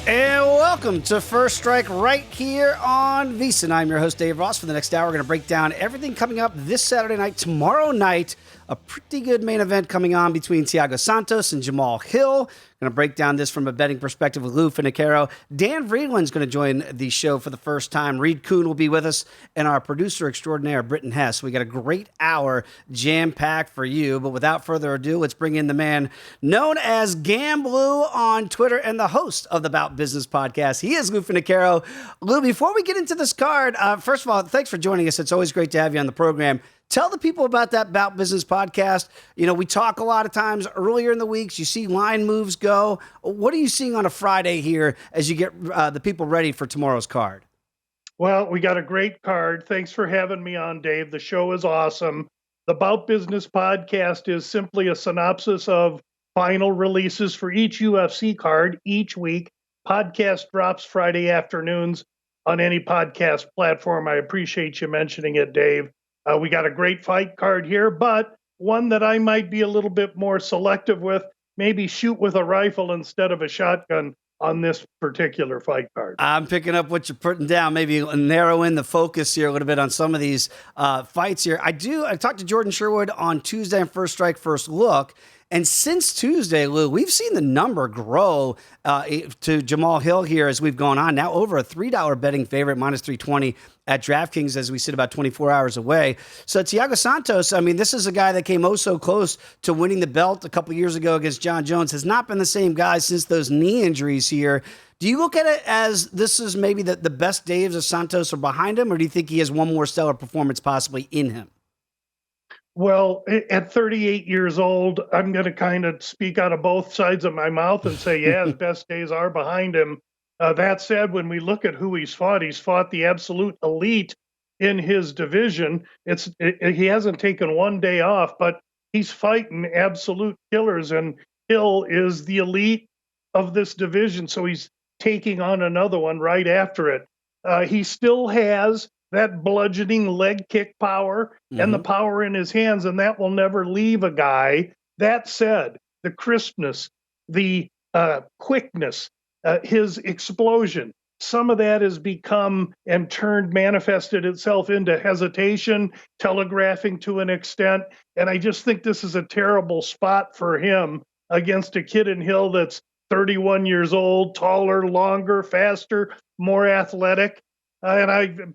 And welcome to First Strike right here on VSiN. I'm your host, Dave Ross. For the next hour, we're going to break down everything coming up this Saturday night, tomorrow night. A pretty good main event coming on between Thiago Santos and Jamahal Hill. Going to break down this from a betting perspective with Lou Finocchiaro. Dan Vreeland's going to join the show for the first time. Reed Kuhn will be with us, and our producer extraordinaire, Britton Hess. We got a great hour jam-packed for you. But without further ado, let's bring in the man known as Gamblue on Twitter and the host of the Bout Business podcast. He is Lou Finocchiaro. Lou, before we get into this card, first of all, thanks for joining us. It's always great to have you on the program. Tell the people about that Bout Business podcast. You know, we talk a lot of times earlier in the weeks. You see line moves go. What are you seeing on a Friday here as you get the people ready for tomorrow's card? Well, we got a great card. Thanks for having me on, Dave. The show is awesome. The Bout Business podcast is simply a synopsis of final releases for each UFC card each week. Podcast drops Friday afternoons on any podcast platform. I appreciate you mentioning it, Dave. We got a great fight card here, but one that I might be a little bit more selective with, maybe shoot with a rifle instead of a shotgun on this particular fight card. I'm picking up what you're putting down, maybe narrow in the focus here a little bit on some of these fights here. I talked to Jordan Sherwood on Tuesday on First Strike, First Look. And since Tuesday, Lou, we've seen the number grow to Jamahal Hill here as we've gone on. Now over a $3 betting favorite, minus 320 at DraftKings as we sit about 24 hours away. So Thiago Santos, I mean, this is a guy that came oh so close to winning the belt a couple years ago against John Jones. Has not been the same guy since those knee injuries here. Do you look at it as this is maybe the best days of Santos are behind him, or do you think he has one more stellar performance possibly in him? Well, at 38 years old, I'm going to kind of speak out of both sides of my mouth and say, yeah, his best days are behind him. That said, when we look at who he's fought the absolute elite in his division. He hasn't taken one day off, but he's fighting absolute killers, and Hill is the elite of this division, so he's taking on another one right after it. He still has that bludgeoning leg kick power and the power in his hands, and that will never leave a guy. That said, the crispness, the quickness, his explosion, some of that has become and manifested itself into hesitation, telegraphing to an extent. And I just think this is a terrible spot for him against a kid in Hill that's 31 years old, taller, longer, faster, more athletic. And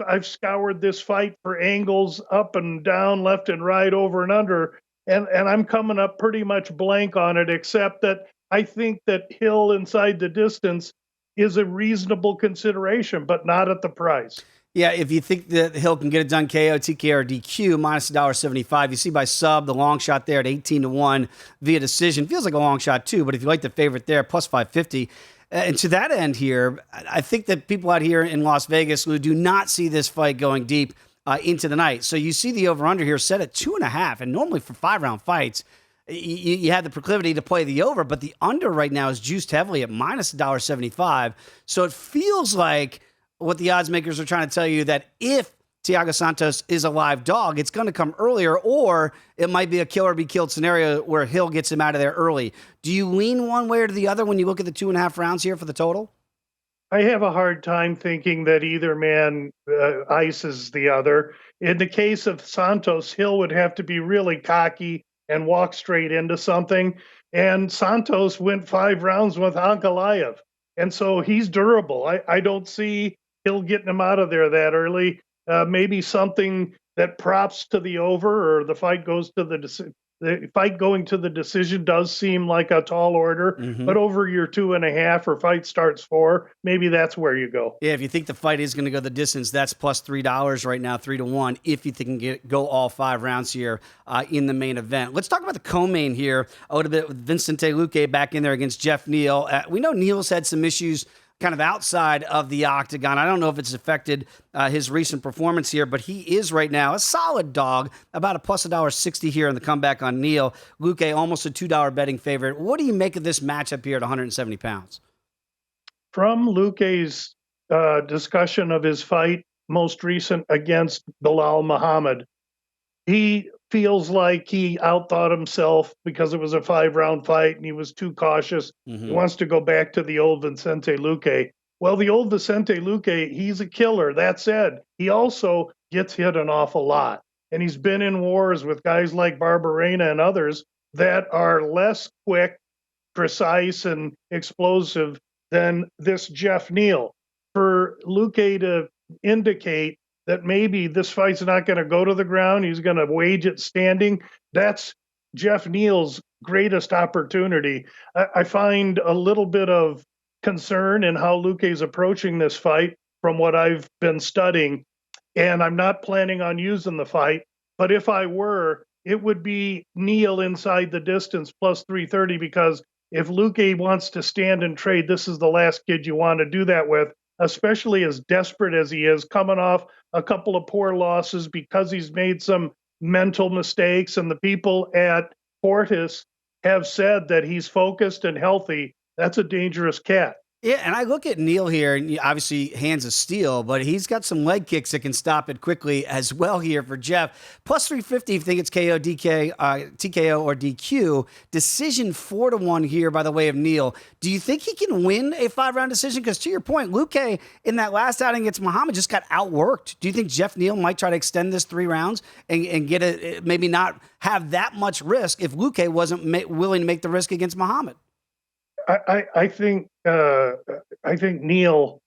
I've scoured this fight for angles up and down, left and right, over and under, and I'm coming up pretty much blank on it, except that I think that Hill inside the distance is a reasonable consideration, but not at the price. Yeah, if you think that Hill can get it done KO, TKO, or DQ, minus $1.75. You see by sub, the long shot there at 18-1 via decision. Feels like a long shot too, but if you like the favorite there, plus 550. And to that end here, I think that people out here in Las Vegas, Lou, do not see this fight going deep into the night. So you see the over-under here set at 2.5. And normally for 5-round fights, you had the proclivity to play the over, but the under right now is juiced heavily at minus $1.75. So it feels like what the odds makers are trying to tell you, that if Thiago Santos is a live dog, it's going to come earlier, or it might be a kill or be killed scenario where Hill gets him out of there early. Do you lean one way or the other when you look at the 2.5 rounds here for the total? I have a hard time thinking that either man ices the other. In the case of Santos, Hill would have to be really cocky and walk straight into something. And Santos went 5 rounds with Ankalaev. And so he's durable. I don't see Hill getting him out of there that early. Maybe something that props to the over, or the fight goes to the fight going to the decision does seem like a tall order, but over your 2.5 or fight starts 4, maybe that's where you go. Yeah, if you think the fight is going to go the distance, that's plus $3 right now, 3-1, if you can go all 5 rounds here in the main event. Let's talk about the co-main here a little bit with Vicente Luque back in there against Jeff Neal. We know Neal's had some issues kind of outside of the octagon. I don't know if it's affected his recent performance here, but he is right now a solid dog, about a plus $1.60 here in the comeback on Neal. Luque, almost a $2 betting favorite. What do you make of this matchup here at 170 pounds? From Luque's discussion of his fight, most recent against Bilal Mohammed, He feels like he outthought himself because it was a 5-round fight and he was too cautious. He wants to go back to the old Vicente Luque. Well, the old Vicente Luque, he's a killer. That said, he also gets hit an awful lot. And he's been in wars with guys like Barberena and others that are less quick, precise, and explosive than this Jeff Neal. For Luque to indicate that maybe this fight's not going to go to the ground, he's going to wage it standing, that's Jeff Neal's greatest opportunity. I find a little bit of concern in how Luque's approaching this fight from what I've been studying, and I'm not planning on using the fight, but if I were, it would be Neal inside the distance plus 330, because if Luque wants to stand and trade, this is the last kid you want to do that with, especially as desperate as he is, coming off a couple of poor losses because he's made some mental mistakes. And the people at Fortis have said that he's focused and healthy. That's a dangerous cat. Yeah, and I look at Neal here, and obviously hands of steel, but he's got some leg kicks that can stop it quickly as well here for Jeff. Plus 350 if you think it's KO, TKO, or DQ. Decision 4-1 here by the way of Neal. Do you think he can win a 5-round decision? Because to your point, Luque in that last outing against Mohammed just got outworked. Do you think Jeff Neal might try to extend this 3 rounds and get it, maybe not have that much risk if Luque wasn't willing to make the risk against Mohammed? I think Neal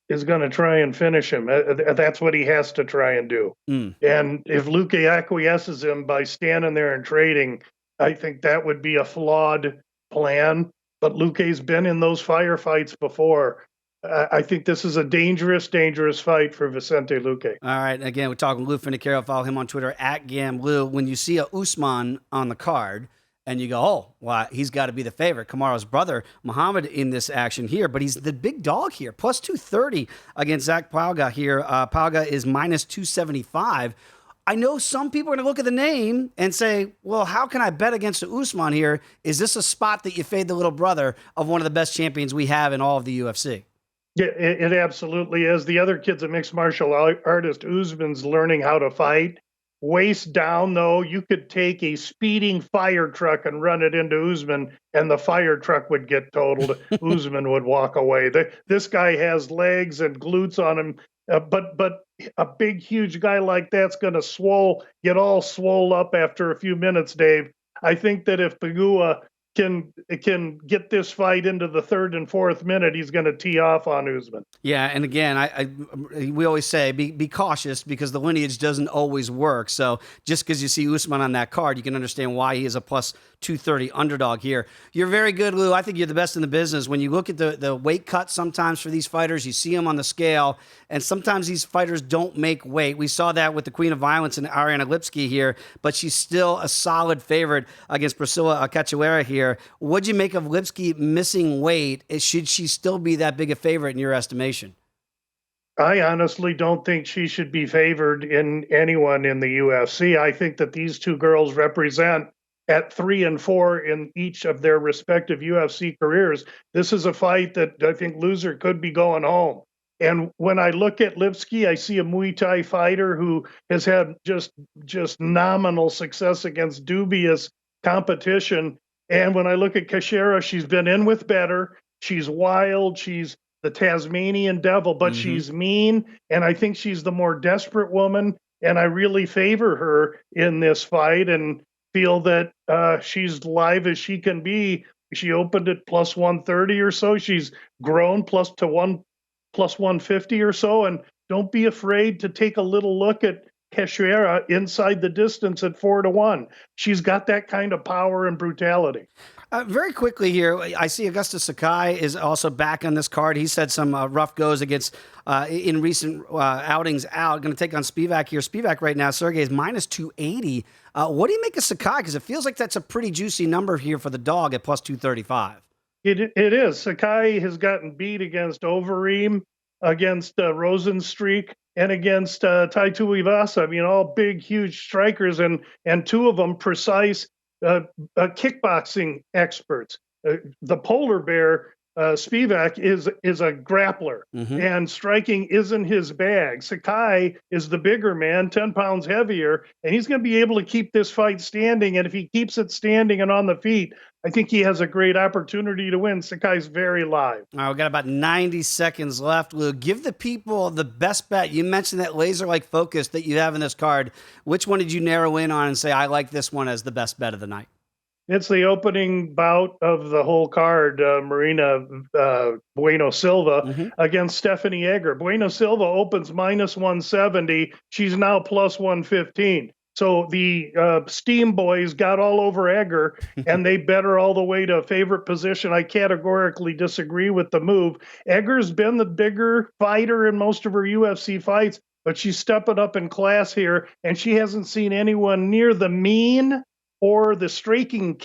is going to try and finish him. That's what he has to try and do. And if Luque acquiesces him by standing there and trading, I think that would be a flawed plan. But Luque's been in those firefights before. I think this is a dangerous, dangerous fight for Vicente Luque. All right. Again, we're talking Lou Finocchiaro. Follow him on Twitter @GamLou. When you see a Usman on the card, and you go, oh, well, he's got to be the favorite. Kamaru's brother, Mohammed, in this action here, but he's the big dog here. Plus 230 against Zach Pauga here. Pauga is minus 275. I know some people are going to look at the name and say, well, how can I bet against the Usman here? Is this a spot that you fade the little brother of one of the best champions we have in all of the UFC? Yeah, it absolutely is. The other kid's a mixed martial artist. Usman's learning how to fight. Waist down, though, you could take a speeding fire truck and run it into Usman, and the fire truck would get totaled. Usman would walk away. This guy has legs and glutes on him, but a big, huge guy like that's going to get all swole up after a few minutes, Dave. I think that if Pagua can get this fight into the 3rd and 4th minute, he's going to tee off on Usman. Yeah, and again, we always say be cautious because the lineage doesn't always work. So just because you see Usman on that card, you can understand why he is a plus 230 underdog here. You're very good, Lou. I think you're the best in the business. When you look at the weight cut sometimes for these fighters, you see them on the scale, and sometimes these fighters don't make weight. We saw that with the Queen of Violence and Ariana Lipski here, but she's still a solid favorite against Priscilla Cachoeira here. What'd you make of Lipski missing weight? Should she still be that big a favorite in your estimation? I honestly don't think she should be favored in anyone in the UFC. I think that these two girls represent at 3 and 4 in each of their respective UFC careers. This is a fight that I think loser could be going home. And when I look at Lipski, I see a Muay Thai fighter who has had just nominal success against dubious competition. And when I look at Cachoeira, she's been in with better. She's wild. She's the Tasmanian devil, but she's mean. And I think she's the more desperate woman. And I really favor her in this fight and feel that she's live as she can be. She opened at plus 130 or so. She's grown plus 150 or so. And don't be afraid to take a little look at Cachoeira inside the distance at 4-1. She's got that kind of power and brutality. Very quickly here, I see Augustus Sakai is also back on this card. He's had some rough goes against in recent outings out. Going to take on Spivak here. Spivak right now, Sergey, is minus 280. What do you make of Sakai? Because it feels like that's a pretty juicy number here for the dog at plus 235. It is. Sakai has gotten beat against Overeem, against Rosenstreich, and against Tai Tuivasa. I mean, all big, huge strikers, and two of them precise kickboxing experts. The polar bear Spivak is a grappler, and striking isn't his bag. Sakai is the bigger man, 10 pounds heavier, and he's going to be able to keep this fight standing. And if he keeps it standing and on the feet, I think he has a great opportunity to win. Sakai's very live. All right, we've got about 90 seconds left. Lou, give the people the best bet. You mentioned that laser-like focus that you have in this card. Which one did you narrow in on and say, I like this one as the best bet of the night? It's the opening bout of the whole card, Marina Bueno Silva against Stephanie Egger. Bueno Silva opens minus 170. She's now plus 115. So the Steam Boys got all over Egger, and they bet her all the way to a favorite position. I categorically disagree with the move. Egger's been the bigger fighter in most of her UFC fights, but she's stepping up in class here, and she hasn't seen anyone near the mean or the striking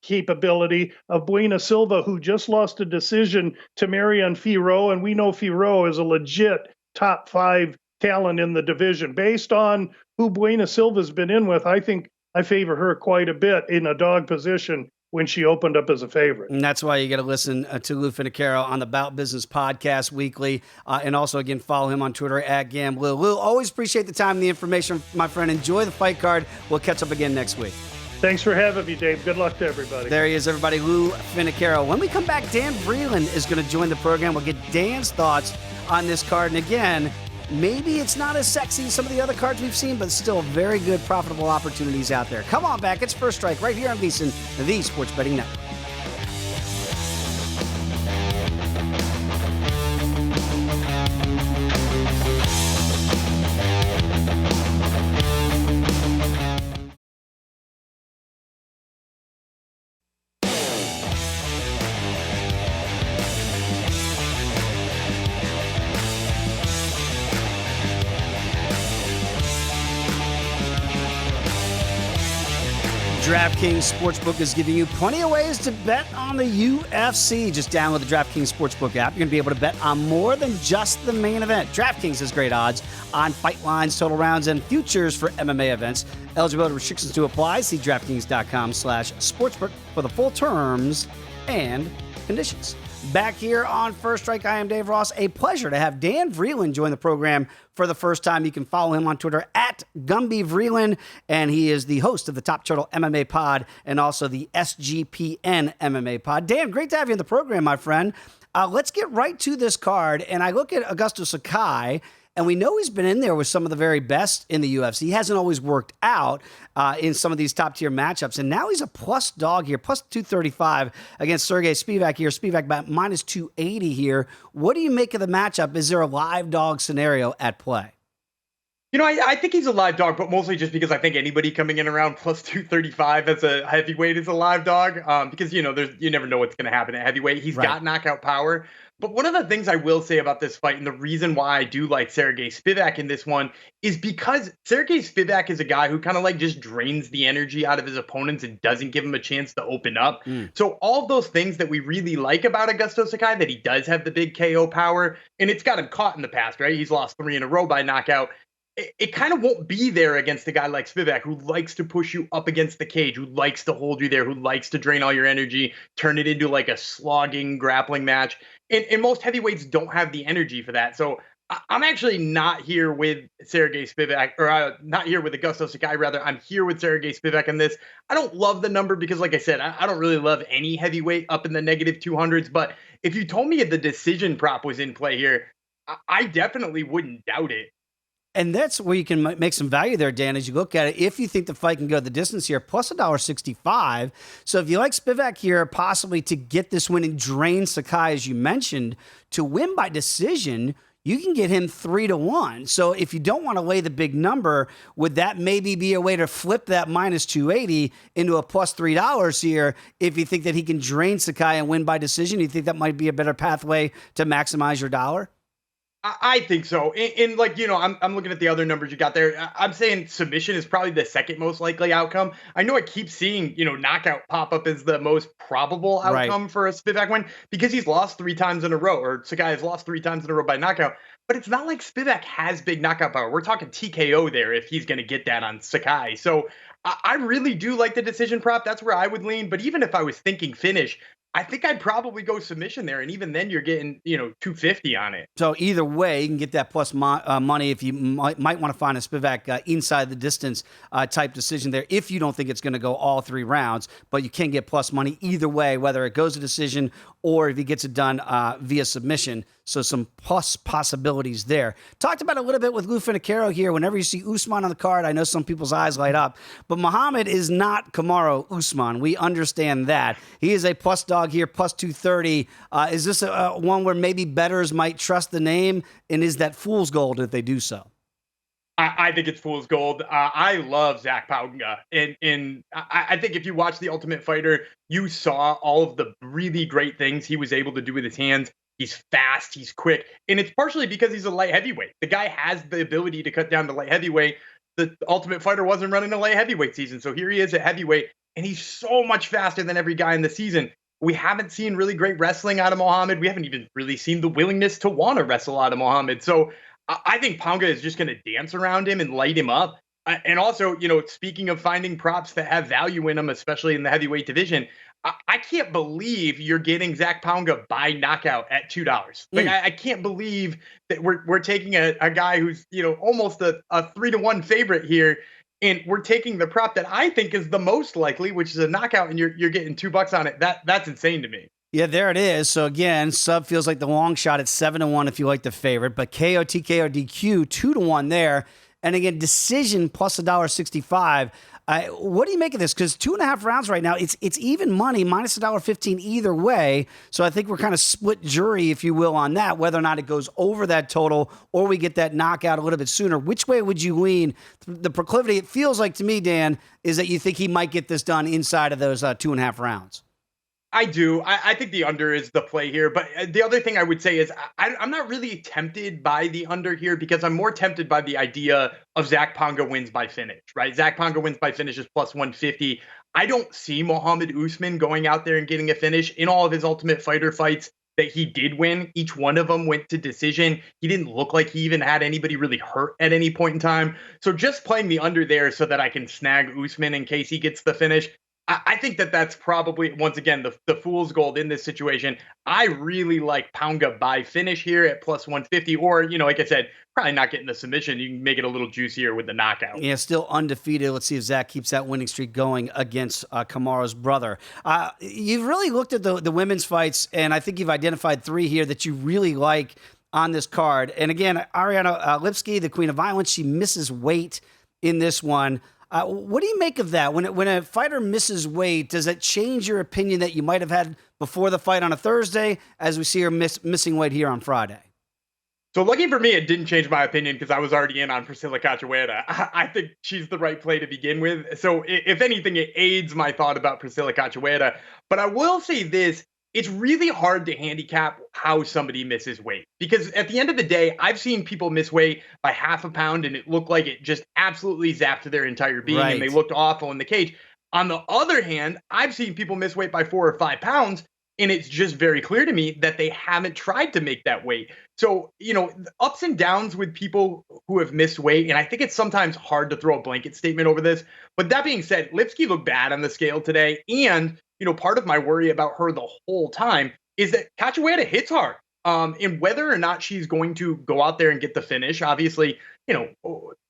capability of Bueno Silva, who just lost a decision to Marion Fiorot, and we know Fiorot is a legit top 5 talent in the division. Based on who Bueno Silva's been in with, I think I favor her quite a bit in a dog position when she opened up as a favorite. And that's why you got to listen to Lou Finocchiaro on the Bout Business Podcast weekly. And also, again, follow him on Twitter at Gamblou. Lou, always appreciate the time and the information, my friend. Enjoy the fight card. We'll catch up again next week. Thanks for having me, Dave. Good luck to everybody. There he is, everybody. Lou Finocchiaro. When we come back, Dan Vreeland is going to join the program. We'll get Dan's thoughts on this card. And again, maybe it's not as sexy as some of the other cards we've seen, but still very good, profitable opportunities out there. Come on back. It's First Strike right here on VSiN, the Sports Betting Network. DraftKings Sportsbook is giving you plenty of ways to bet on the UFC. Just download the DraftKings Sportsbook app. You're going to be able to bet on more than just the main event. DraftKings has great odds on fight lines, total rounds, and futures for MMA events. Eligibility restrictions to apply. See DraftKings.com/sportsbook for the full terms and conditions. Back here on First Strike, I am Dave Ross. A pleasure to have Dan Vreeland join the program for the first time. You can follow him on Twitter at Gumby Vreeland, and he is the host of the Top Turtle MMA Pod and also the SGPN MMA Pod. Dan, great to have you in the program, my friend. Let's get right to this card, and I look at Augusto Sakai, and we know he's been in there with some of the very best in the UFC. He hasn't always worked out in some of these top-tier matchups, and now he's a plus dog here, plus 235 against Sergey Spivak here. Spivak about minus 280 here. What do you make of the matchup? Is there a live dog scenario at play? You know, I think he's a live dog, but mostly just because I think anybody coming in around plus 235 as a heavyweight is a live dog. Because, you know, you never know what's going to happen at heavyweight. He's got knockout power. But one of the things I will say about this fight, and the reason why I do like Sergey Spivak in this one, is because Sergey Spivak is a guy who kind of like just drains the energy out of his opponents and doesn't give him a chance to open up. So all of those things that we really like about Augusto Sakai, that he does have the big KO power, and it's got him caught in the past, right? He's lost 3 in a row by knockout. It kind of won't be there against a guy like Spivak, who likes to push you up against the cage, who likes to hold you there, who likes to drain all your energy, turn it into like a slogging grappling match. And most heavyweights don't have the energy for that. So I'm actually not here with Sergey Spivak, or not here with Augusto Sakai, rather. I'm here with Sergey Spivak in this. I don't love the number because, like I said, I don't really love any heavyweight up in the negative 200s. But if you told me the decision prop was in play here, I definitely wouldn't doubt it. And that's where you can make some value there, Dan, as you look at it. If you think the fight can go the distance here, plus $1.65. So if you like Spivak here, possibly to get this win and drain Sakai, as you mentioned, to win by decision, you can get him 3-1. So if you don't want to lay the big number, would that maybe be a way to flip that minus 280 into a plus $3 here? If you think that he can drain Sakai and win by decision, you think that might be a better pathway to maximize your dollar? I think so. And like, you know, I'm looking at the other numbers you got there. I'm saying submission is probably the second most likely outcome. I know I keep seeing, you know, knockout pop up as the most probable outcome for a Spivak win because he's lost 3 times in a row, or Sakai has lost 3 times in a row by knockout. But it's not like Spivak has big knockout power. We're talking TKO there if he's going to get that on Sakai. So I really do like the decision prop. That's where I would lean. But even if I was thinking finish, I think I'd probably go submission there, and even then, you're getting 250 on it. So either way, you can get that plus money if you might want to find a Spivak inside the distance type decision there if you don't think it's going to go all 3 rounds. But you can get plus money either way, whether it goes to decision or if he gets it done via submission. So some plus possibilities there. Talked about a little bit with Lou Finocchiaro here. Whenever you see Usman on the card, I know some people's eyes light up. But Mohammed is not Kamaru Usman. We understand that. He is a plus dog here, plus 230. Is this one where maybe bettors might trust the name? And is that fool's gold if they do so? I think it's fool's gold. I love Zach Pauga. And I think if you watch The Ultimate Fighter, you saw all of the really great things he was able to do with his hands. He's fast, he's quick, and it's partially because he's a light heavyweight. The guy has the ability to cut down to light heavyweight. The Ultimate Fighter wasn't running a light heavyweight season, so here he is at heavyweight, and he's so much faster than every guy in the season. We haven't seen really great wrestling out of Mohammed. We haven't even really seen the willingness to want to wrestle out of Mohammed. So I think Pauga is just going to dance around him and light him up. And also, speaking of finding props that have value in them, especially in the heavyweight division, I can't believe you're getting Zach Pauga by knockout at $2. Like I can't believe that we're taking a guy who's almost a 3-1 favorite here, and we're taking the prop that I think is the most likely, which is a knockout, and you're getting $2 on it. That's insane to me. Yeah, there it is. So again, sub feels like the long shot at 7-1 if you like the favorite, but KO, TKO, or DQ 2-1 there, and again decision plus $1.65. What do you make of this? Because 2.5 rounds right now, it's even money, minus $1.15 either way. So I think we're kind of split jury, if you will, on that, whether or not it goes over that total or we get that knockout a little bit sooner. Which way would you lean? The proclivity, it feels like to me, Dan, is that you think he might get this done inside of those 2.5 rounds. I do. I think the under is the play here. But the other thing I would say is I'm not really tempted by the under here because I'm more tempted by the idea of Zach Pauga wins by finish, right? Zach Pauga wins by finish is plus 150. I don't see Mohammed Usman going out there and getting a finish in all of his Ultimate Fighter fights that he did win. Each one of them went to decision. He didn't look like he even had anybody really hurt at any point in time. So just playing the under there so that I can snag Usman in case he gets the finish, I think that's probably, once again, the fool's gold in this situation. I really like Pauga by finish here at plus 150, or, like I said, probably not getting the submission. You can make it a little juicier with the knockout. Yeah, still undefeated. Let's see if Zach keeps that winning streak going against Kamaru's brother. You've really looked at the women's fights, and I think you've identified 3 here that you really like on this card. And again, Ariana Lipski, the Queen of Violence, she misses weight in this one. What do you make of that? When a fighter misses weight, does it change your opinion that you might have had before the fight on a Thursday as we see her missing weight here on Friday? So lucky for me, it didn't change my opinion because I was already in on Priscilla Cachoeira. I think she's the right play to begin with. So if anything, it aids my thought about Priscilla Cachoeira. But I will say this. It's really hard to handicap how somebody misses weight because at the end of the day, I've seen people miss weight by half a pound and it looked like it just absolutely zapped their entire being and they looked awful in the cage. On the other hand, I've seen people miss weight by 4 or 5 pounds and it's just very clear to me that they haven't tried to make that weight. So, ups and downs with people who have missed weight. And I think it's sometimes hard to throw a blanket statement over this. But that being said, Lipski looked bad on the scale today. And part of my worry about her the whole time is that Cachoeira hits hard. And whether or not she's going to go out there and get the finish, obviously,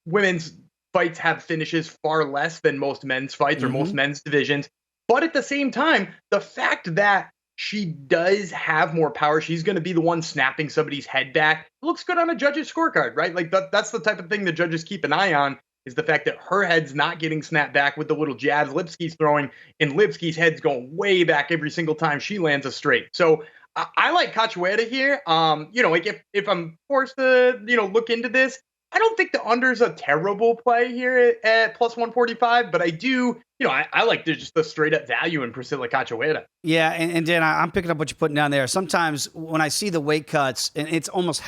women's fights have finishes far less than most men's fights or most men's divisions. But at the same time, the fact that she does have more power, she's going to be the one snapping somebody's head back. It looks good on a judge's scorecard, right? Like that's the type of thing the judges keep an eye on. Is the fact that her head's not getting snapped back with the little jabs Lipski's throwing, and Lipski's head's going way back every single time she lands a straight. So I like Cachoeira here. Like if I'm forced to, look into this, I don't think the under's a terrible play here at plus 145, but I do, I like just the straight up value in Priscilla Cachoeira. Yeah, and Dan, I'm picking up what you're putting down there. Sometimes when I see the weight cuts, and it's almost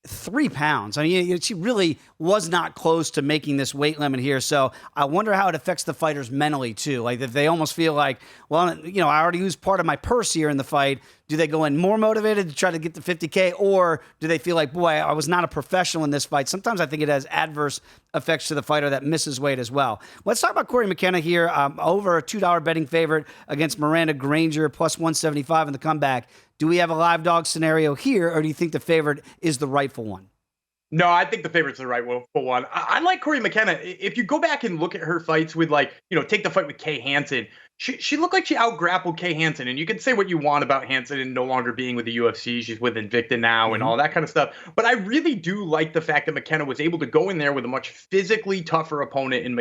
3 pounds. I mean, she really was not close to making this weight limit here. So I wonder how it affects the fighters mentally too. Like if they almost feel like, well, I already used part of my purse here in the fight. Do they go in more motivated to try to get the 50K, or do they feel like, boy, I was not a professional in this fight? Sometimes I think it has adverse effects to the fighter that misses weight as well. Let's talk about Corey McKenna here. Over a $2 betting favorite against Miranda Granger, plus 175 in the comeback. Do we have a live dog scenario here, or do you think the favorite is the rightful one? No, I think the favorite's the right one. I like Corey McKenna. If you go back and look at her fights with, like, take the fight with Kay Hansen, she looked like she out-grappled Kay Hansen. And you can say what you want about Hansen and no longer being with the UFC. She's with Invicta now and all that kind of stuff. But I really do like the fact that McKenna was able to go in there with a much physically tougher opponent in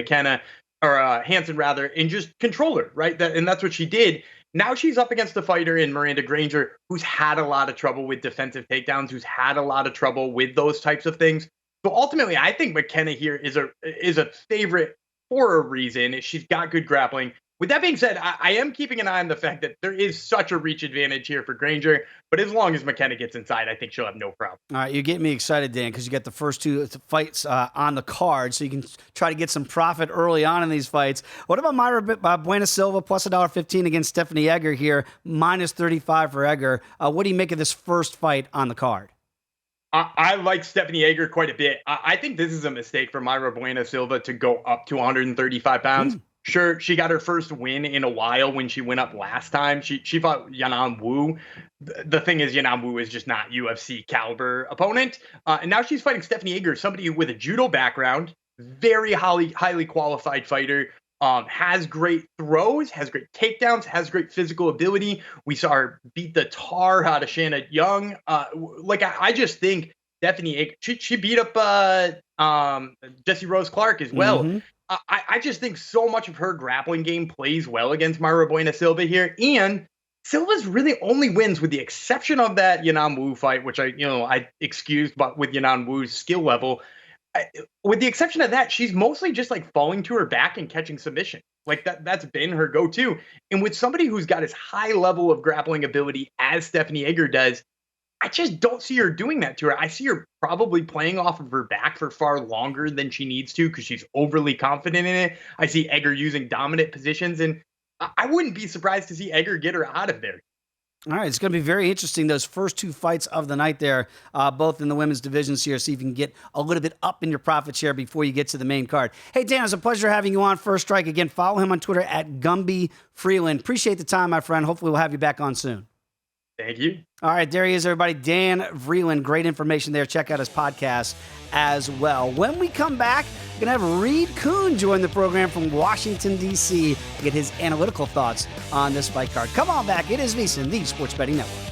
Hansen rather, and just control her, right? And that's what she did. Now she's up against a fighter in Miranda Granger who's had a lot of trouble with defensive takedowns, who's had a lot of trouble with those types of things. So ultimately, I think McKenna here is a favorite for a reason. She's got good grappling. With that being said, I am keeping an eye on the fact that there is such a reach advantage here for Granger. But as long as McKenna gets inside, I think she'll have no problem. All right, you're getting me excited, Dan, because you got the first two fights on the card, so you can try to get some profit early on in these fights. What about Mayra Buena Silva, plus $1.15 against Stephanie Egger here, minus 35 for Egger. What do you make of this first fight on the card? I like Stephanie Egger quite a bit. I think this is a mistake for Mayra Buena Silva to go up to 135 pounds. Sure, she got her first win in a while when she went up last time. She fought Yanan Wu. The thing is, Yanan Wu is just not UFC caliber opponent. And now she's fighting Stephanie Egger, somebody with a judo background, very highly qualified fighter, has great throws, has great takedowns, has great physical ability. We saw her beat the tar out of Shanna Young. I just think Stephanie Egger, she beat up Jessie Rose Clark as well. I just think so much of her grappling game plays well against Mayra Buena Silva here. And Silva's really only wins, with the exception of that Yanan Wu fight, which I excused, but with Yanan Wu's skill level, with the exception of that, she's mostly just like falling to her back and catching submission. Like that's been her go-to. And with somebody who's got as high level of grappling ability as Stephanie Egger does, I just don't see her doing that to her. I see her probably playing off of her back for far longer than she needs to because she's overly confident in it. I see Egger using dominant positions, and I wouldn't be surprised to see Egger get her out of there. All right, it's going to be very interesting, those first two fights of the night there, both in the women's divisions here, see if you can get a little bit up in your profit share before you get to the main card. Hey, Dan, it's a pleasure having you on First Strike. Again, follow him on Twitter at Gumby Freeland. Appreciate the time, my friend. Hopefully we'll have you back on soon. Thank you. All right, there he is, everybody. Dan Vreeland. Great information there. Check out his podcast as well. When we come back, we're going to have Reed Kuhn join the program from Washington, D.C. to get his analytical thoughts on this fight card. Come on back. It is VSiN, the Sports Betting Network.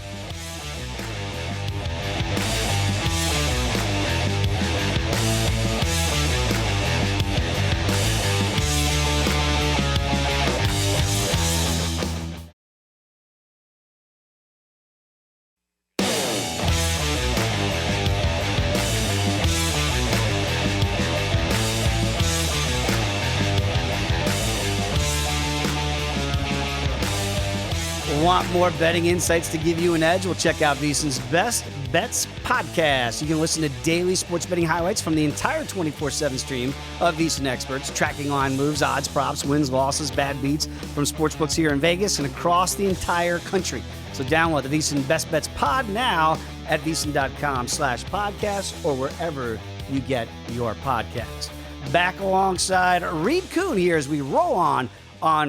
Want more betting insights to give you an edge? Well, check out VSiN's Best Bets podcast. You can listen to daily sports betting highlights from the entire 24/7 stream of VSiN experts, tracking line moves, odds, props, wins, losses, bad beats from sportsbooks here in Vegas and across the entire country. So download the VSiN Best Bets pod now at VSiN.com/podcast or wherever you get your podcasts. Back alongside Reed Kuhn here as we roll on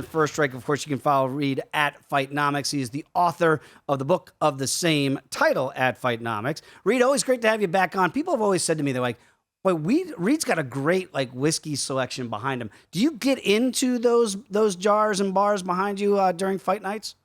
First Strike. Of course, you can follow Reed at Fightnomics. He is the author of the book of the same title at Fightnomics. Reed, always great to have you back on. People have always said to me, they're like, boy, Reed's got a great whiskey selection behind him. Do you get into those jars and bars behind you during fight nights?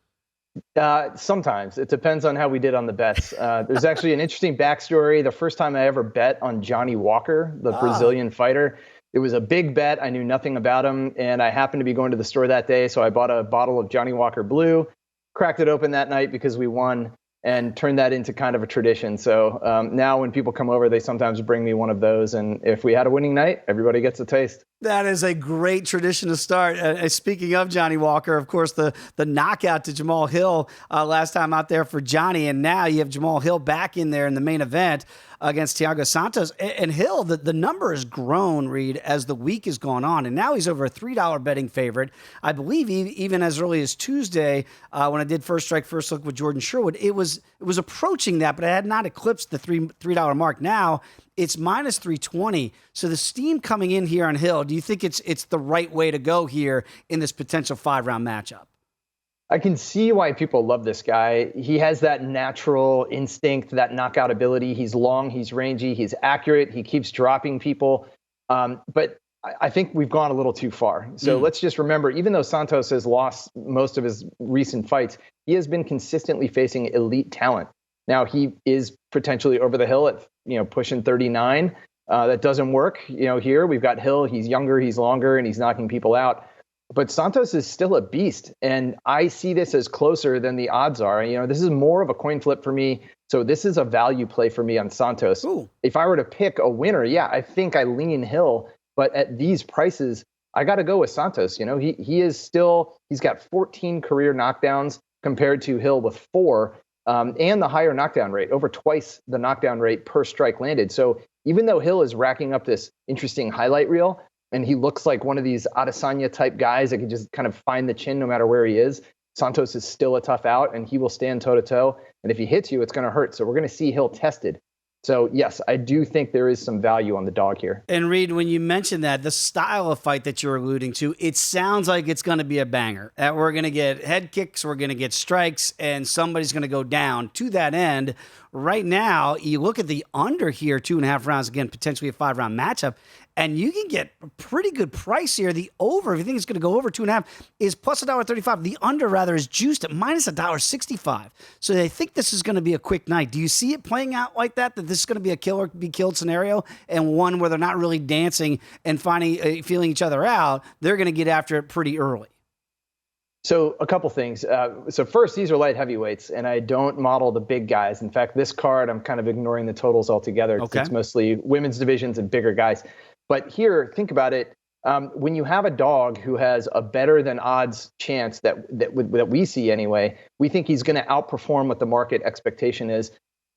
Sometimes. It depends on how we did on the bets. There's actually an interesting backstory. The first time I ever bet on Johnny Walker, the Brazilian fighter, it was a big bet. I knew nothing about him, and I happened to be going to the store that day, so I bought a bottle of Johnny Walker Blue, cracked it open that night because we won, and turned that into kind of a tradition. So now when people come over, they sometimes bring me one of those. And if we had a winning night, everybody gets a taste. That is a great tradition to start. Speaking of Johnny Walker, of course, the knockout to Jamahal Hill last time out there for Johnny. And now you have Jamahal Hill back in there in the main event against Thiago Santos. And Hill, the number has grown, Reed, as the week has gone on. And now he's over a $3 betting favorite. I believe even as early as Tuesday, when I did First Strike, First Look with Jordan Sherwood, it was approaching that, but it had not eclipsed the $3 mark. Now it's minus 320. So the steam coming in here on Hill, do you think it's the right way to go here in this potential 5-round matchup? I can see why people love this guy. He has that natural instinct, that knockout ability. He's long, he's rangy, he's accurate, he keeps dropping people. But I think we've gone a little too far. So let's just remember, even though Santos has lost most of his recent fights, he has been consistently facing elite talent. Now he is potentially over the hill at, pushing 39. That doesn't work. Here we've got Hill. He's younger, he's longer, and he's knocking people out. But Santos is still a beast, and I see this as closer than the odds are. This is more of a coin flip for me. So this is a value play for me on Santos. Ooh. If I were to pick a winner, I think I lean Hill. But at these prices, I got to go with Santos. He's got 14 career knockdowns compared to Hill with 4, and the higher knockdown rate, over twice the knockdown rate per strike landed. So even though Hill is racking up this interesting highlight reel, and he looks like one of these Adesanya type guys that can just kind of find the chin no matter where he is, Santos is still a tough out, and he will stand toe-to-toe. And if he hits you, it's going to hurt. So we're going to see Hill tested. So, yes, I do think there is some value on the dog here. And, Reed, when you mentioned that, the style of fight that you're alluding to, it sounds like it's going to be a banger. We're going to get head kicks, we're going to get strikes, and somebody's going to go down. To that end, right now, you look at the under here, 2.5 rounds, again, potentially a 5-round matchup, and you can get a pretty good price here. The over, if you think it's going to go over 2.5, is plus $1.35. The under, rather, is juiced at minus $1.65. So they think this is going to be a quick night. Do you see it playing out like that this is going to be a kill or be killed scenario, and one where they're not really dancing and feeling each other out? They're going to get after it pretty early. So a couple things. So first, these are light heavyweights, and I don't model the big guys. In fact, this card, I'm kind of ignoring the totals altogether. Okay. It's mostly women's divisions and bigger guys. But here, think about it. When you have a dog who has a better than odds chance that we see anyway, we think he's going to outperform what the market expectation is.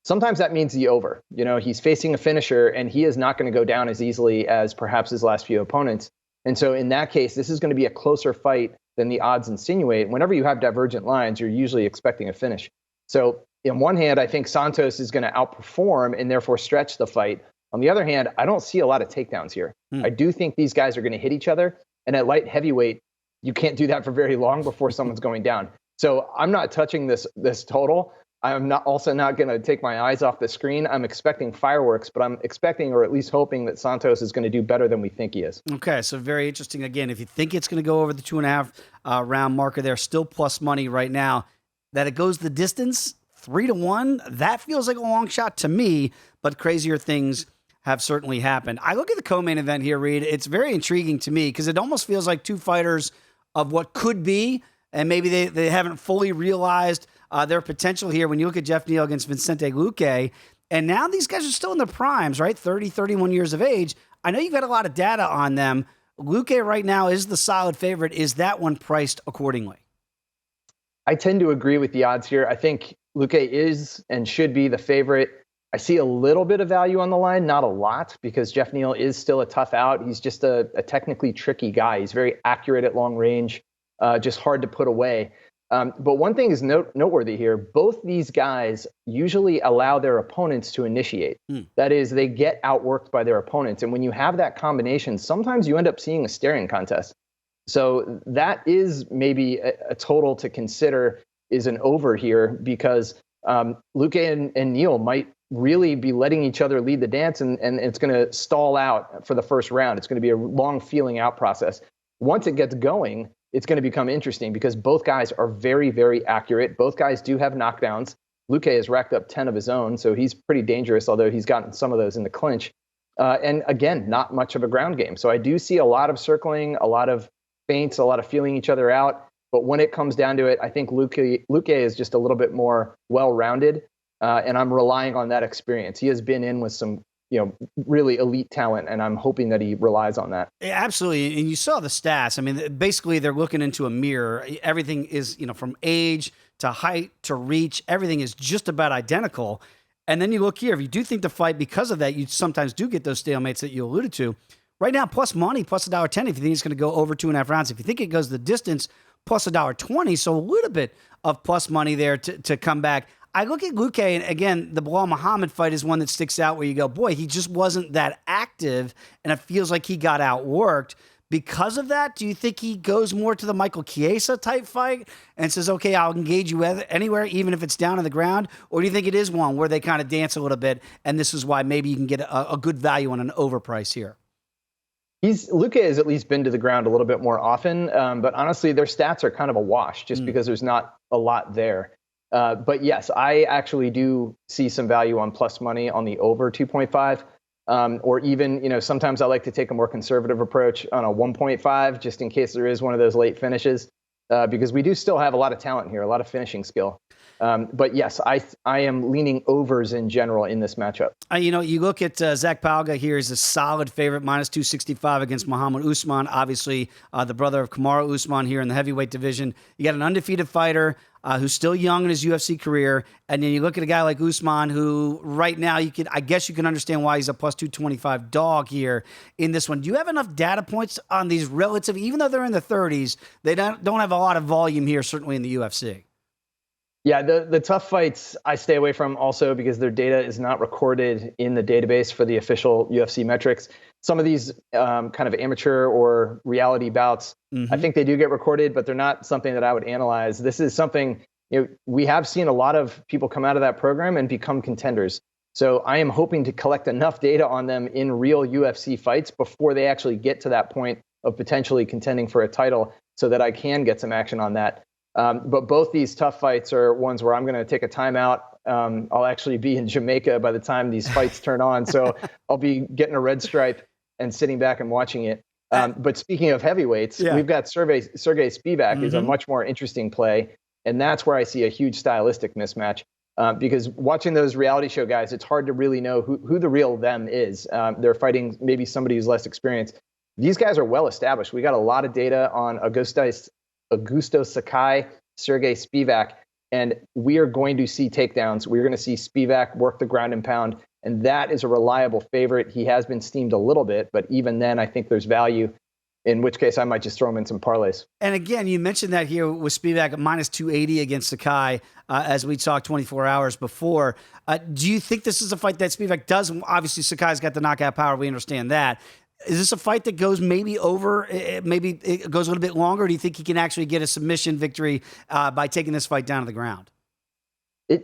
Sometimes that means the over. He's facing a finisher, and he is not going to go down as easily as perhaps his last few opponents. And so in that case, this is going to be a closer fight than the odds insinuate. Whenever you have divergent lines, you're usually expecting a finish. So on one hand, I think Santos is going to outperform and therefore stretch the fight. On the other hand, I don't see a lot of takedowns here. I do think these guys are going to hit each other. And at light heavyweight, you can't do that for very long before someone's going down. So I'm not touching this total. I'm not going to take my eyes off the screen. I'm expecting fireworks, but I'm expecting, or at least hoping, that Santos is going to do better than we think he is. Okay, so very interesting. Again, if you think it's going to go over the 2.5 round marker, they're still plus money right now. That it goes the distance, 3-1, that feels like a long shot to me, but crazier things have certainly happened. I look at the co-main event here, Reed. It's very intriguing to me because it almost feels like two fighters of what could be, and maybe they haven't fully realized their potential here. When you look at Jeff Neal against Vicente Luque, and now these guys are still in their primes, right? 30, 31 years of age. I know you've got a lot of data on them. Luque right now is the solid favorite. Is that one priced accordingly? I tend to agree with the odds here. I think Luque is and should be the favorite. I see a little bit of value on the line, not a lot, because Jeff Neal is still a tough out. He's just a technically tricky guy. He's very accurate at long range, just hard to put away. But one thing is noteworthy here. Both these guys usually allow their opponents to initiate. That is, they get outworked by their opponents. And when you have that combination, sometimes you end up seeing a staring contest. So that is maybe a total to consider is an over here, because Luque and Neal might really be letting each other lead the dance, and it's going to stall out for the first round. It's going to be a long feeling out process. Once it gets going, it's going to become interesting because both guys are very, very accurate. Both guys do have knockdowns. Luque has racked up 10 of his own, so he's pretty dangerous, although he's gotten some of those in the clinch. And again, not much of a ground game. So I do see a lot of circling, a lot of feints, a lot of feeling each other out. But when it comes down to it, I think Luque is just a little bit more well-rounded, and I'm relying on that experience. He has been in with some, really elite talent, and I'm hoping that he relies on that. Yeah, absolutely. And you saw the stats. I mean, basically they're looking into a mirror. Everything is, from age to height to reach, everything is just about identical. And then you look here, if you do think the fight, because of that, you sometimes do get those stalemates that you alluded to. Right now, plus money, plus $1.10 if you think it's going to go over 2.5 rounds. If you think it goes the distance, plus $1.20. So a little bit of plus money there to come back. I look at Luque, and again, the Bilal Mohammed fight is one that sticks out where you go, boy, he just wasn't that active, and it feels like he got outworked. Because of that, do you think he goes more to the Michael Chiesa type fight and says, okay, I'll engage you anywhere, even if it's down on the ground? Or do you think it is one where they kind of dance a little bit, and this is why maybe you can get a good value on an overprice here? Luque has at least been to the ground a little bit more often, but honestly, their stats are kind of a wash just because there's not a lot there. But yes, I actually do see some value on plus money on the over 2.5, or even, sometimes I like to take a more conservative approach on a 1.5 just in case there is one of those late finishes, because we do still have a lot of talent here, a lot of finishing skill. But yes, I am leaning overs in general in this matchup. You look at Zach Pauga here is a solid favorite, minus 265 against Mohammed Usman. Obviously, the brother of Kamaru Usman here in the heavyweight division. You got an undefeated fighter who's still young in his UFC career. And then you look at a guy like Usman, who right now I guess you can understand why he's a plus 225 dog here in this one. Do you have enough data points on these relative, even though they're in the 30s, they don't have a lot of volume here, certainly in the UFC? Yeah, the tough fights I stay away from also because their data is not recorded in the database for the official UFC metrics. Some of these kind of amateur or reality bouts, I think they do get recorded, but they're not something that I would analyze. This is something, we have seen a lot of people come out of that program and become contenders. So I am hoping to collect enough data on them in real UFC fights before they actually get to that point of potentially contending for a title so that I can get some action on that. But both these tough fights are ones where I'm going to take a timeout. I'll actually be in Jamaica by the time these fights turn on. So I'll be getting a red stripe and sitting back and watching it. But speaking of heavyweights, we've got Sergey Spivak is a much more interesting play. And that's where I see a huge stylistic mismatch. Because watching those reality show guys, it's hard to really know who the real them is. They're fighting maybe somebody who's less experienced. These guys are well established. We got a lot of data on Augusto Sakai, Sergey Spivak, and we are going to see takedowns. We're going to see Spivak work the ground and pound, and that is a reliable favorite. He has been steamed a little bit, but even then, I think there's value, in which case I might just throw him in some parlays. And again, you mentioned that here with Spivak at minus 280 against Sakai, as we talked 24 hours before. Do you think this is a fight that Spivak does? Obviously, Sakai's got the knockout power. We understand that. Is this a fight that goes maybe over, maybe it goes a little bit longer? Or do you think he can actually get a submission victory by taking this fight down to the ground?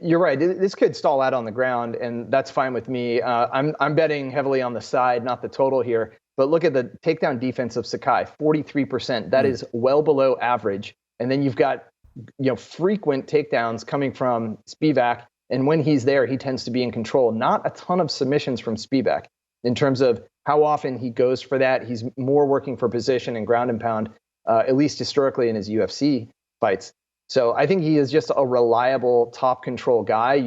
You're right. This could stall out on the ground, and that's fine with me. I'm betting heavily on the side, not the total here. But look at the takedown defense of Sakai, 43%. That is well below average. And then you've got frequent takedowns coming from Spivak, and when he's there, he tends to be in control. Not a ton of submissions from Spivak in terms of how often he goes for that. He's more working for position and ground and pound, at least historically in his UFC fights. So I think he is just a reliable top control guy.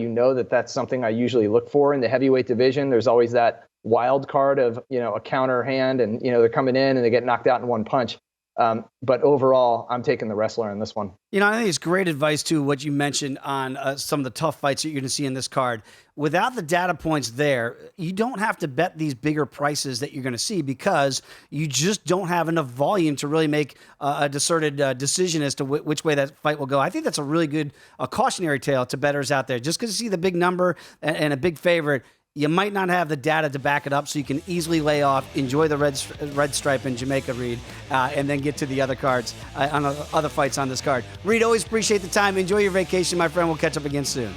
That's something I usually look for in the heavyweight division. There's always that wild card of, a counter hand and, they're coming in and they get knocked out in one punch. But overall, I'm taking the wrestler in this one. I think it's great advice, too, what you mentioned on some of the tough fights that you're going to see in this card. Without the data points there, you don't have to bet these bigger prices that you're going to see because you just don't have enough volume to really make a decided decision as to which way that fight will go. I think that's a really good cautionary tale to bettors out there. Just because you see the big number and a big favorite, you might not have the data to back it up, so you can easily lay off, enjoy the red stripe in Jamaica, Reed, and then get to the other cards, on other fights on this card. Reed, always appreciate the time. Enjoy your vacation, my friend. We'll catch up again soon.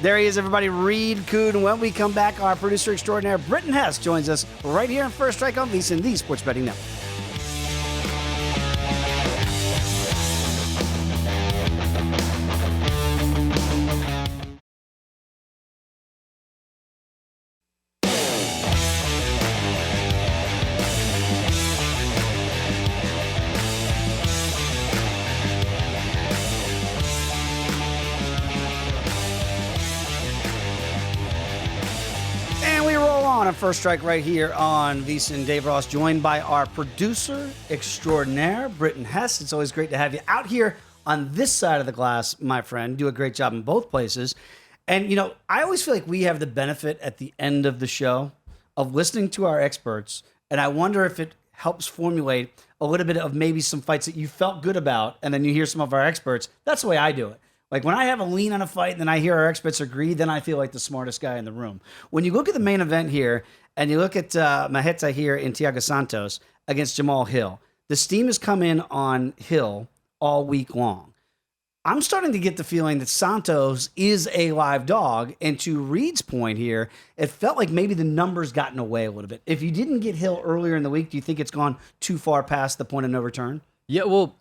There he is, everybody, Reid Kuhn. When we come back, our producer extraordinaire, Britton Hess, joins us right here on First Strike on VSiN, the Sports Betting Network. on First Strike right here on VSiN. Dave Ross, joined by our producer extraordinaire, Britton Hess. It's always great to have you out here on this side of the glass, my friend. Do a great job in both places. And, I always feel like we have the benefit at the end of the show of listening to our experts, and I wonder if it helps formulate a little bit of maybe some fights that you felt good about, and then you hear some of our experts. That's the way I do it. Like when I have a lean on a fight and then I hear our experts agree, then I feel like the smartest guy in the room. When you look at the main event here and you look at Maheta here in Thiago Santos against Jamahal Hill, the steam has come in on Hill all week long. I'm starting to get the feeling that Santos is a live dog. And to Reed's point here, it felt like maybe the numbers gotten away a little bit. If you didn't get Hill earlier in the week, do you think it's gone too far past the point of no return? Yeah, well,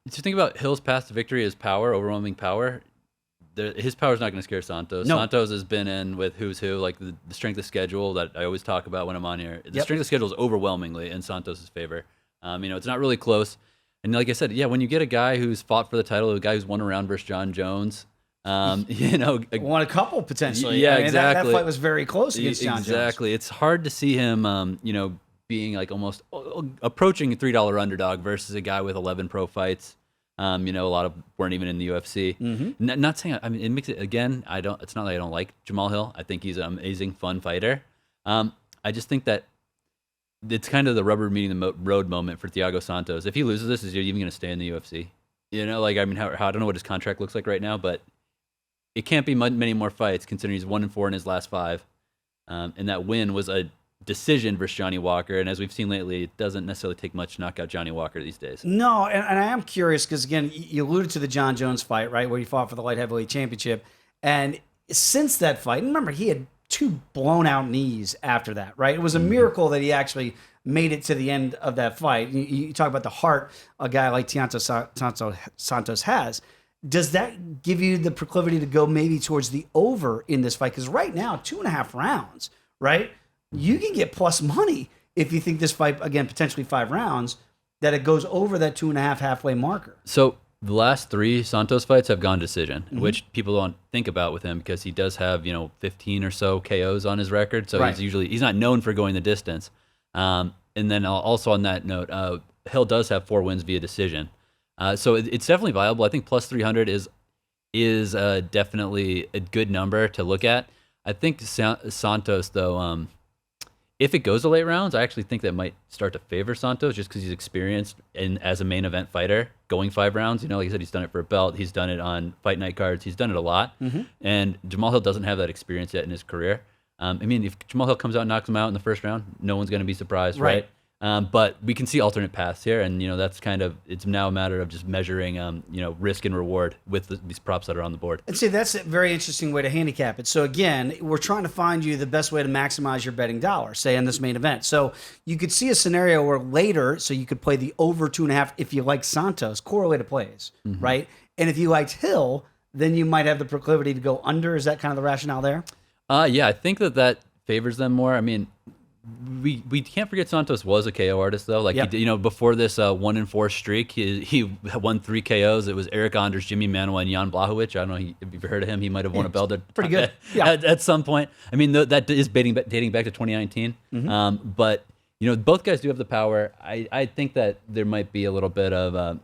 if you think about Hill's path to victory is power, overwhelming power. His power is not going to scare Santos. No. Santos has been in with who's who, like the strength of schedule that I always talk about when I'm on here. The strength of schedule is overwhelmingly in Santos' favor. It's not really close. And like I said, yeah, when you get a guy who's fought for the title, a guy who's won a round versus John Jones, won a couple potentially. Yeah, That exactly. fight was very close against John Jones. Exactly. It's hard to see him, being like almost approaching a $3 underdog versus a guy with 11 pro fights. A lot of weren't even in the UFC. Mm-hmm. Not saying, it makes it, again, it's not like I don't like Jamahal Hill. I think he's an amazing, fun fighter. I just think that it's kind of the rubber meeting the road moment for Thiago Santos. If he loses this, is he even going to stay in the UFC? I don't know what his contract looks like right now, but it can't be many more fights considering he's 1-4 in his last 5. And that win was a decision versus Johnny Walker, and as we've seen lately, it doesn't necessarily take much to knock out Johnny Walker these days. No, and I am curious because, again, you alluded to the John Jones fight, right, where he fought for the light heavyweight championship, and since that fight, and remember, he had 2 blown-out knees after that, right? It was a miracle that he actually made it to the end of that fight. You talk about the heart a guy like Thiago Santos has. Does that give you the proclivity to go maybe towards the over in this fight? Because right now, 2.5 rounds, right? You can get plus money if you think this fight, again, potentially 5 rounds, that it goes over that 2.5 halfway marker. So the last 3 Santos fights have gone decision, which people don't think about with him because he does have, 15 or so KOs on his record. So he's not known for going the distance. And then also on that note, Hill does have 4 wins via decision. So it's definitely viable. I think plus 300 is definitely a good number to look at. I think Santos, though, if it goes to late rounds, I actually think that might start to favor Santos just because he's experienced as a main event fighter going 5 rounds. Like I said, he's done it for a belt. He's done it on fight night cards. He's done it a lot. And Jamahal Hill doesn't have that experience yet in his career. If Jamahal Hill comes out and knocks him out in the first round, no one's going to be surprised, right? But we can see alternate paths here, and that's it's now a matter of just measuring, risk and reward with these props that are on the board. And see, that's a very interesting way to handicap it. So again, we're trying to find you the best way to maximize your betting dollar, say in this main event. So you could see a scenario where later, so you could play the over 2.5 if you like Santos, correlated plays, right? And if you liked Hill, then you might have the proclivity to go under. Is that kind of the rationale there? Yeah, I think that favors them more. We can't forget Santos was a KO artist though. Before this 1-4 streak, he won 3 KOs. It was Eric Anders, Jimmy Manuel, and Jan Blachowicz. I don't know if you've heard of him. He might have won a belt. Pretty good. At some point. That is dating back to 2019. But both guys do have the power. I think that there might be a little bit of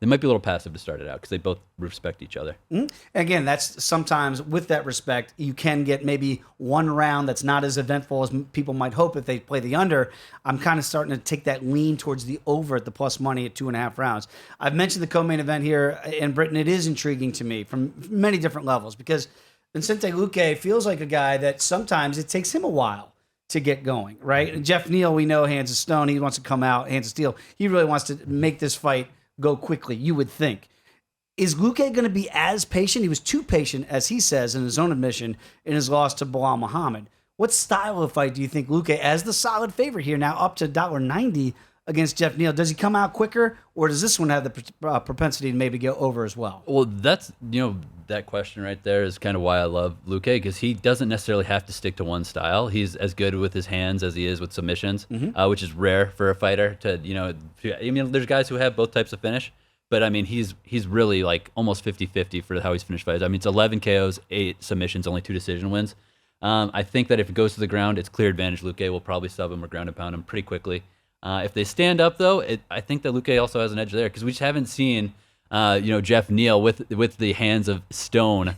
they might be a little passive to start it out because they both respect each other. Again, that's sometimes with that respect, you can get maybe one round that's not as eventful as people might hope if they play the under. I'm kind of starting to take that lean towards the over at the plus money at 2.5 rounds. I've mentioned the co-main event here in Britain. It is intriguing to me from many different levels because Vicente Luque feels like a guy that sometimes it takes him a while to get going, right? And Jeff Neal, we know, hands of stone. He wants to come out, hands of steel. He really wants to make this fight go quickly, you would think. Is Luque going to be as patient? He was too patient, as he says in his own admission, in his loss to Bilal Mohammed. What style of fight do you think Luque, as the solid favorite here, now up to $1.90 against Jeff Neal, does he come out quicker, or does this one have the propensity to maybe go over as well? Well, that's, that question right there is kind of why I love Luque, because he doesn't necessarily have to stick to one style. He's as good with his hands as he is with submissions, which is rare for a fighter to, there's guys who have both types of finish, but he's really like almost 50-50 for how he's finished fights. It's 11 KOs, 8 submissions, only 2 decision wins. I think that if it goes to the ground, it's clear advantage. Luque will probably sub him or ground and pound him pretty quickly. If they stand up, though, I think that Luque also has an edge there because we just haven't seen, Jeff Neal with the hands of stone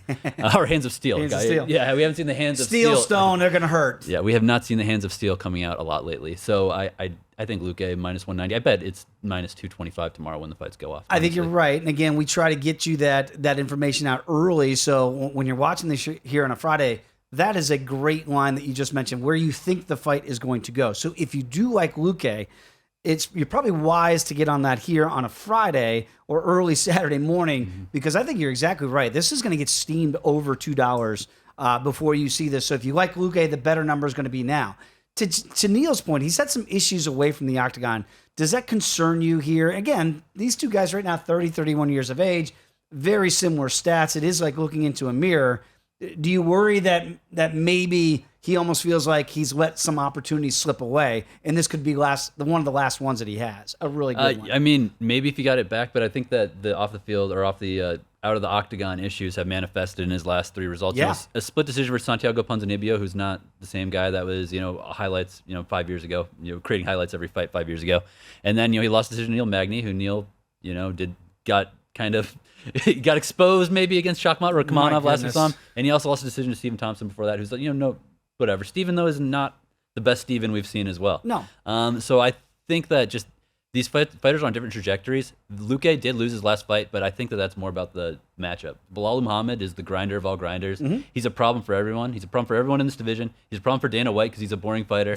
or hands of steel. Hands of steel. Yeah, we haven't seen the hands of steel. Stone, they're gonna hurt. Yeah, we have not seen the hands of steel coming out a lot lately. So I think Luque minus 190. I bet it's minus 225 tomorrow when the fights go off. I think you're right. And again, we try to get you that information out early. So when you're watching this here on a Friday, that is a great line that you just mentioned, where you think the fight is going to go. So if you do like Luque, you're probably wise to get on that here on a Friday or early Saturday morning, because I think you're exactly right. This is going to get steamed over $2 before you see this. So if you like Luque, the better number is going to be now. To Neal's point, he's had some issues away from the octagon. Does that concern you here? Again, these two guys right now, 30, 31 years of age, very similar stats. It is like looking into a mirror. Do you worry that maybe he almost feels like he's let some opportunities slip away, and this could be one of the last ones that he has? A really good one. I mean, maybe if he got it back, but I think that the off the field or off the out of the octagon issues have manifested in his last 3 results. Yeah. A split decision for Santiago Ponzinibbio, who's not the same guy that was highlights 5 years ago, creating highlights every fight 5 years ago, and then he lost the decision to Neil Magny, who Neil got kind of. He got exposed maybe against Shakhmat Rakhmonov last we saw him, and he also lost a decision to Stephen Thompson before that, who's whatever. Stephen, though, is not the best Stephen we've seen as well. No. So I think that just these fighters are on different trajectories. Luque did lose his last fight, but I think that that's more about the matchup. Belal Muhammad is the grinder of all grinders. Mm-hmm. He's a problem for everyone. He's a problem for everyone in this division. He's a problem for Dana White because he's a boring fighter.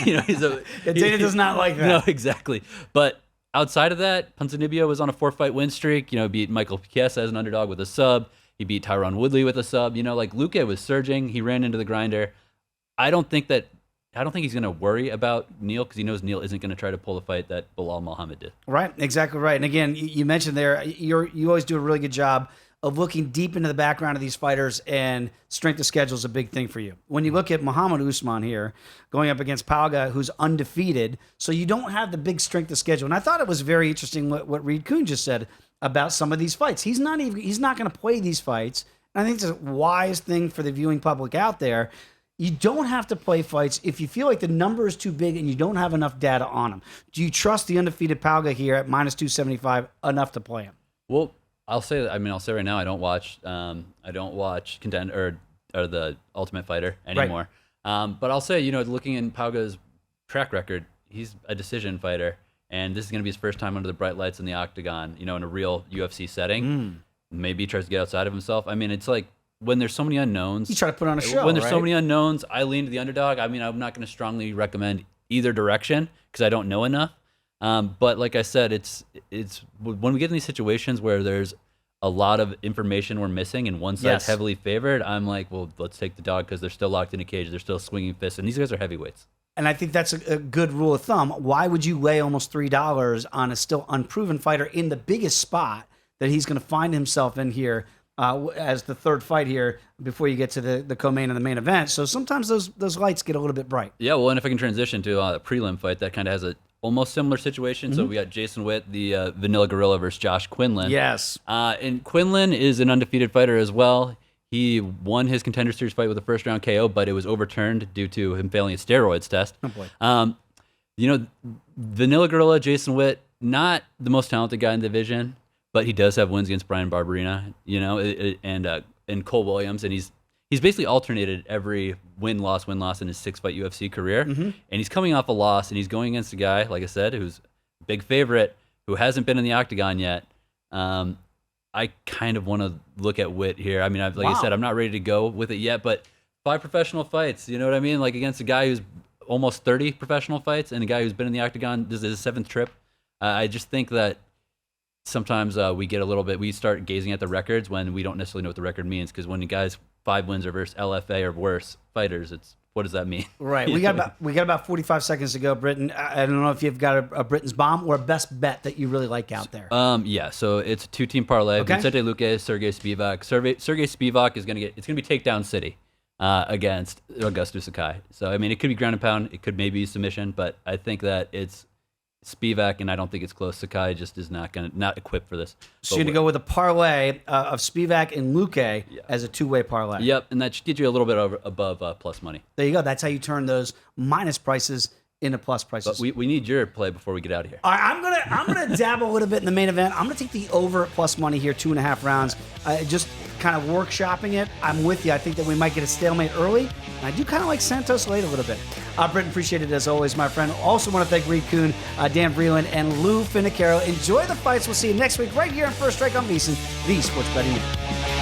Dana does not like that. No, exactly. But outside of that, Ponzinibbio was on a 4-fight win streak. beat Michael Chiesa as an underdog with a sub. He beat Tyron Woodley with a sub. Luque was surging. He ran into the grinder. I don't think he's going to worry about Neal because he knows Neal isn't going to try to pull the fight that Belal Muhammad did. Right, exactly right. And again, you mentioned there, you always do a really good job of looking deep into the background of these fighters, and strength of schedule is a big thing for you. When you look at Mohammed Usman here, going up against Pauga, who's undefeated, so you don't have the big strength of schedule. And I thought it was very interesting what Reed Kuhn just said about some of these fights. He's not going to play these fights. And I think it's a wise thing for the viewing public out there. You don't have to play fights if you feel like the number is too big and you don't have enough data on them. Do you trust the undefeated Pauga here at minus 275 enough to play him? Well, I'll say right now I don't watch Contend or the Ultimate Fighter anymore. Right. But I'll say, looking in Pauga's track record, he's a decision fighter, and this is going to be his first time under the bright lights in the octagon, in a real UFC setting. Maybe he tries to get outside of himself. I mean, it's like when there's so many unknowns. You try to put on a show. When there's so many unknowns, I lean to the underdog. I mean, I'm not going to strongly recommend either direction because I don't know enough. But like I said, it's when we get in these situations where there's a lot of information we're missing and one side's heavily favored, I'm like, well, let's take the dog because they're still locked in a cage. They're still swinging fists, and these guys are heavyweights. And I think that's a good rule of thumb. Why would you lay almost $3 on a still unproven fighter in the biggest spot that he's going to find himself in here as the third fight here before you get to the co-main and the main event? So sometimes those lights get a little bit bright. Yeah, well, and if I can transition to a prelim fight that kind of has a almost similar situation. So we got Jason Witt, the Vanilla Gorilla versus Josh Quinlan. Yes. And Quinlan is an undefeated fighter as well. He won his Contender Series fight with a first-round KO, but it was overturned due to him failing a steroids test. Oh, boy. Vanilla Gorilla, Jason Witt, not the most talented guy in the division, but he does have wins against Brian Barberina, and Cole Williams, and he's basically alternated every win-loss in his 6-fight UFC career. And he's coming off a loss, and he's going against a guy, like I said, who's a big favorite, who hasn't been in the octagon yet. I kind of want to look at Witt here. I mean, I said, I'm not ready to go with it yet, but 5 professional fights, you know what I mean? Like against a guy who's almost 30 professional fights and a guy who's been in the octagon, this is his 7th trip. I just think that sometimes we start gazing at the records when we don't necessarily know what the record means, because when the guy's 5 wins are versus LFA or worse fighters, what does that mean? Right. We got about 45 seconds to go, Britton. I don't know if you've got a Britton's bomb or a best bet that you really like out there. Yeah. So it's a 2-team parlay. Okay. Vicente Luque, Sergey Spivak. Sergey Spivak is gonna be takedown city against Augusto Sakai. So I mean, it could be ground and pound. It could maybe be submission, but I think that it's Spivak, and I don't think it's close. Sakai just is not equipped for this. So you're going to go with a parlay of Spivak and Luque as a two-way parlay. Yep, and that should get you a little bit above plus money. There you go. That's how you turn those minus prices into plus prices. But we need your play before we get out of here. All right, I'm gonna dabble a little bit in the main event. I'm gonna take the over at plus money here, 2.5 rounds. Just kind of workshopping it. I'm with you. I think that we might get a stalemate early. And I do kind of like Santos late a little bit. Britton, appreciate it as always, my friend. Also want to thank Reed Kuhn, Dan Vreeland, and Lou Finocchiaro. Enjoy the fights. We'll see you next week right here on First Strike on VSiN, the Sports Betting Network.